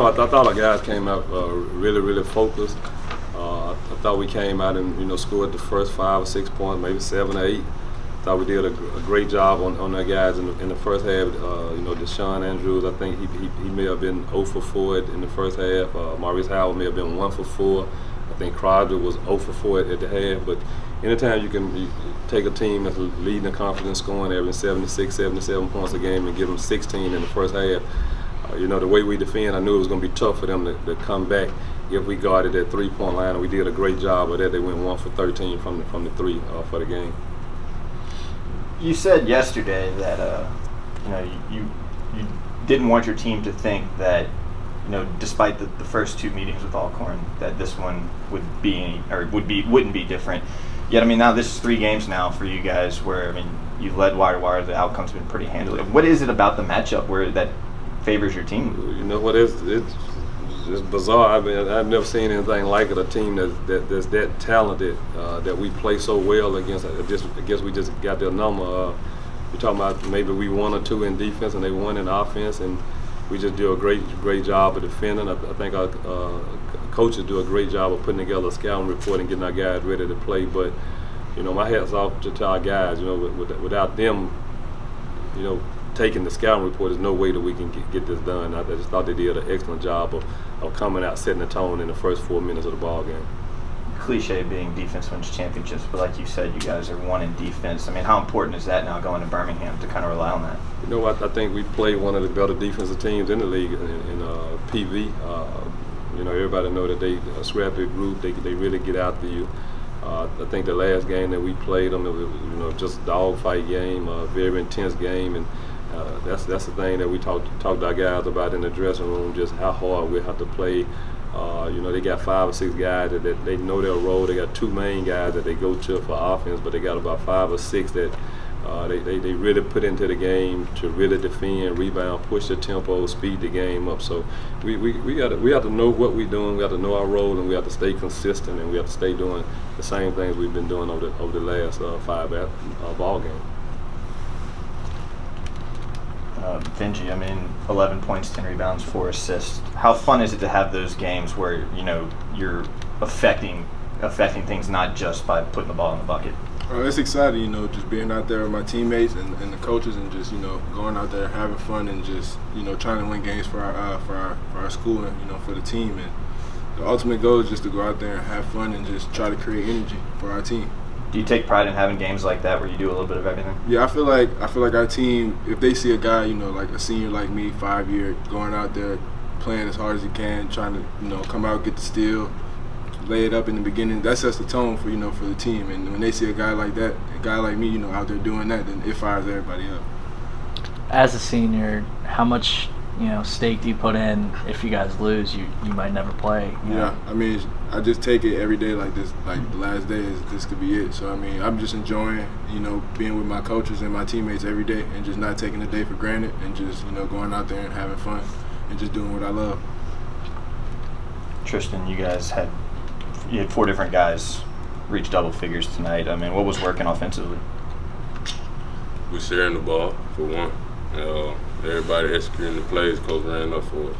I thought our guys came out really focused. I thought we came out and scored the first 5 or 6 points, maybe 7 or 8. Thought we did a great job on our guys in the first half. Deshaun Andrews, I think he may have been 0 for 4 in the first half. Maurice Howard may have been 1 for 4. I think Crowder was 0 for 4 at the half. But anytime you take a team that's leading the conference in scoring, averaging 76, 77 points a game, and give them 16 in the first half, the way we defend, I knew it was going to be tough for them to come back if we guarded that 3-point line, and we did a great job of that. They went 1 for 13 from the 3 for the game. You said yesterday that you didn't want your team to think that despite the first 2 meetings with Alcorn, that this one wouldn't be different. Yet now this is 3 games now for you guys where you led wire to wire. The outcome's been pretty handily. What is it about the matchup where that favors your team? You know what? It's bizarre. I've never seen anything like it. A team that's that talented, that we play so well against. I guess we just got their number. You're talking about maybe we 1 or 2 in defense and they 1 in offense, and we just do a great job of defending. I think our coaches do a great job of putting together a scouting report and getting our guys ready to play. But my hat's off to our guys. Without them, taking the scouting report, there's no way that we can get this done. I just thought they did an excellent job of coming out, setting the tone in the first 4 minutes of the ball game. Cliche being defense wins championships, but like you said, you guys are 1 in defense. How important is that now going to Birmingham to kind of rely on that? I think we play one of the better defensive teams in the league in PV. Everybody know that they a scrappy group. They really get after you. I think the last game that we played them, it was just a dogfight game, a very intense game, and that's the thing that we talked to our guys about in the dressing room, just how hard we have to play. They got 5 or 6 guys that they know their role. They got 2 main guys that they go to for offense, but they got about 5 or 6 that they really put into the game to really defend, rebound, push the tempo, speed the game up. So we have to know what we're doing. We have to know our role, and we have to stay consistent, and we have to stay doing the same things we've been doing over the last 5 ball games. Vinji, 11 points, 10 rebounds, 4 assists. How fun is it to have those games where you're affecting things not just by putting the ball in the bucket? It's exciting, just being out there with my teammates and the coaches, and just going out there having fun and just trying to win games for our school and for the team. And the ultimate goal is just to go out there and have fun and just try to create energy for our team. Do you take pride in having games like that where you do a little bit of everything? Yeah, I feel like our team, if they see a guy, like a senior like me, 5-year, going out there playing as hard as he can, trying to come out, get the steal, lay it up in the beginning, that sets the tone for for the team. And when they see a guy like that, a guy like me, out there doing that, then it fires everybody up. As a senior, how much stake do you put in if you guys lose? You might never play. Yeah, I just take it every day like this. Like the last day this could be it. So I'm just enjoying being with my coaches and my teammates every day, and just not taking the day for granted, and just going out there and having fun and just doing what I love. Tristan, you had 4 different guys reach double figures tonight. What was working offensively? We sharing the ball for one. Everybody executing the plays Coach ran up for us.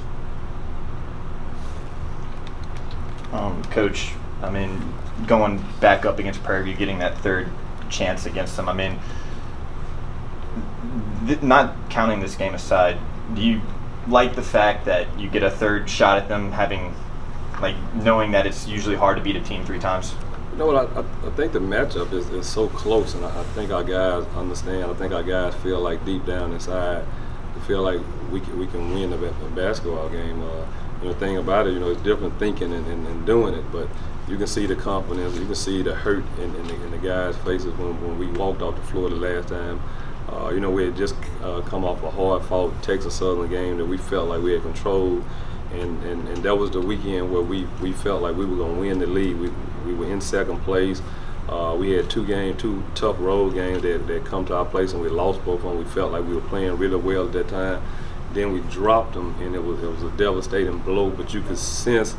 Coach, going back up against Prairie View, getting that 3rd chance against them, not counting this game aside, do you like the fact that you get a 3rd shot at them, knowing that it's usually hard to beat a team 3 times? I think the matchup is so close, and I think our guys understand. I think our guys feel like deep down inside, we feel like we can win a basketball game. The thing about it, it's different thinking and doing it, but you can see the confidence, you can see the hurt in the guys' faces when we walked off the floor the last time. We had just come off a hard-fought Texas Southern game that we felt like we had control. And that was the weekend where we felt like we were going to win the league. We were in 2nd place. We had 2 tough road games that come to our place, and we lost both of them. We felt like we were playing really well at that time. Then we dropped them, and it was a devastating blow. But you could sense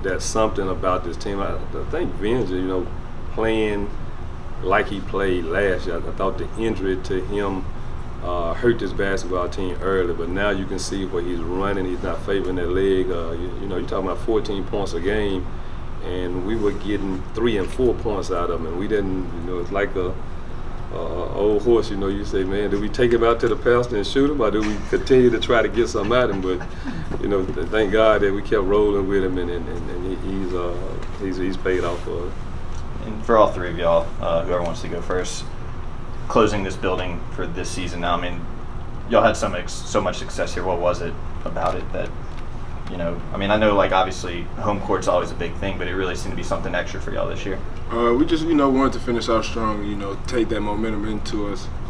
that something about this team. I think Vinji, playing like he played last year. I thought the injury to him hurt this basketball team early, but now you can see where he's running. He's not favoring that leg. You know, you're talking about 14 points a game, and we were getting 3 and 4 points out of him, and we didn't. You know, it's like a old horse. You know, you say, man, do we take him out to the pasture and shoot him, or do we continue to try to get something out of him? But you know, thank God that we kept rolling with him, and he's paid off for us. And for all three of y'all, whoever wants to go first, closing this building for this season now, I mean, y'all had so much success here. What was it about it that, you know, I mean, I know, like, obviously home court's always a big thing, but it really seemed to be something extra for y'all this year. We just, you know, wanted to finish out strong, you know, take that momentum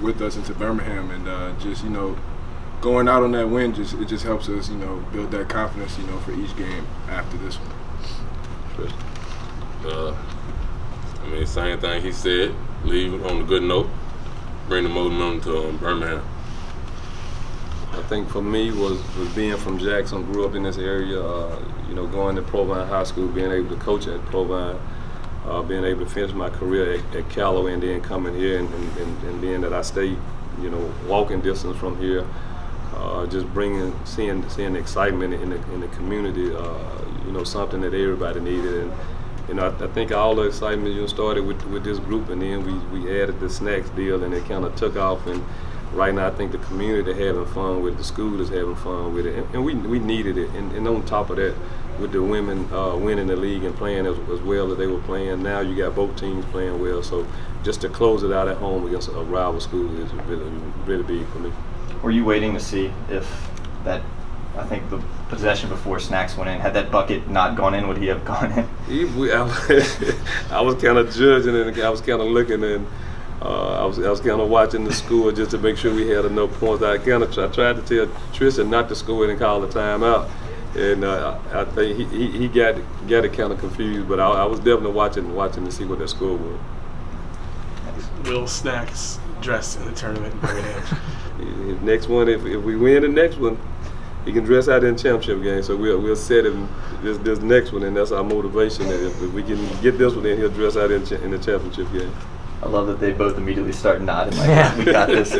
with us into Birmingham, and just, you know, going out on that win, it just helps us, you know, build that confidence, you know, for each game after this one. I mean, same thing he said, leave on a good note. Bring the momentum to Birmingham. I think for me was being from Jackson, grew up in this area, you know, going to Provine High School, being able to coach at Provine, being able to finish my career at Callaway, and then coming here and being that I stayed, you know, walking distance from here, just seeing the excitement in the community, you know, something that everybody needed. And you know, I think all the excitement, you know, started with this group, and then we added the snacks deal, and it kind of took off. And right now, I think the community having fun with it, the school is having fun with it, and we needed it. And on top of that, with the women winning the league and playing as well as they were playing, now you got both teams playing well. So just to close it out at home against a rival school is really big for me. Were you waiting to see if that, I think the possession before Snacks went in, had that bucket not gone in, would he have gone in? I was kind of judging, and I was kind of looking, and I was kind of watching the score just to make sure we had enough points. I tried to tell Tristan not to score it and call the timeout, and I think he got it kind of confused. But I was definitely watching to see what that score was. Will Snacks dress in the tournament in Birmingham? Next one, if we win the next one, he can dress out in the championship game. So we'll set him this next one, and that's our motivation. If we can get this one, then he'll dress out in the championship game. I love that they both immediately start nodding like, we got this.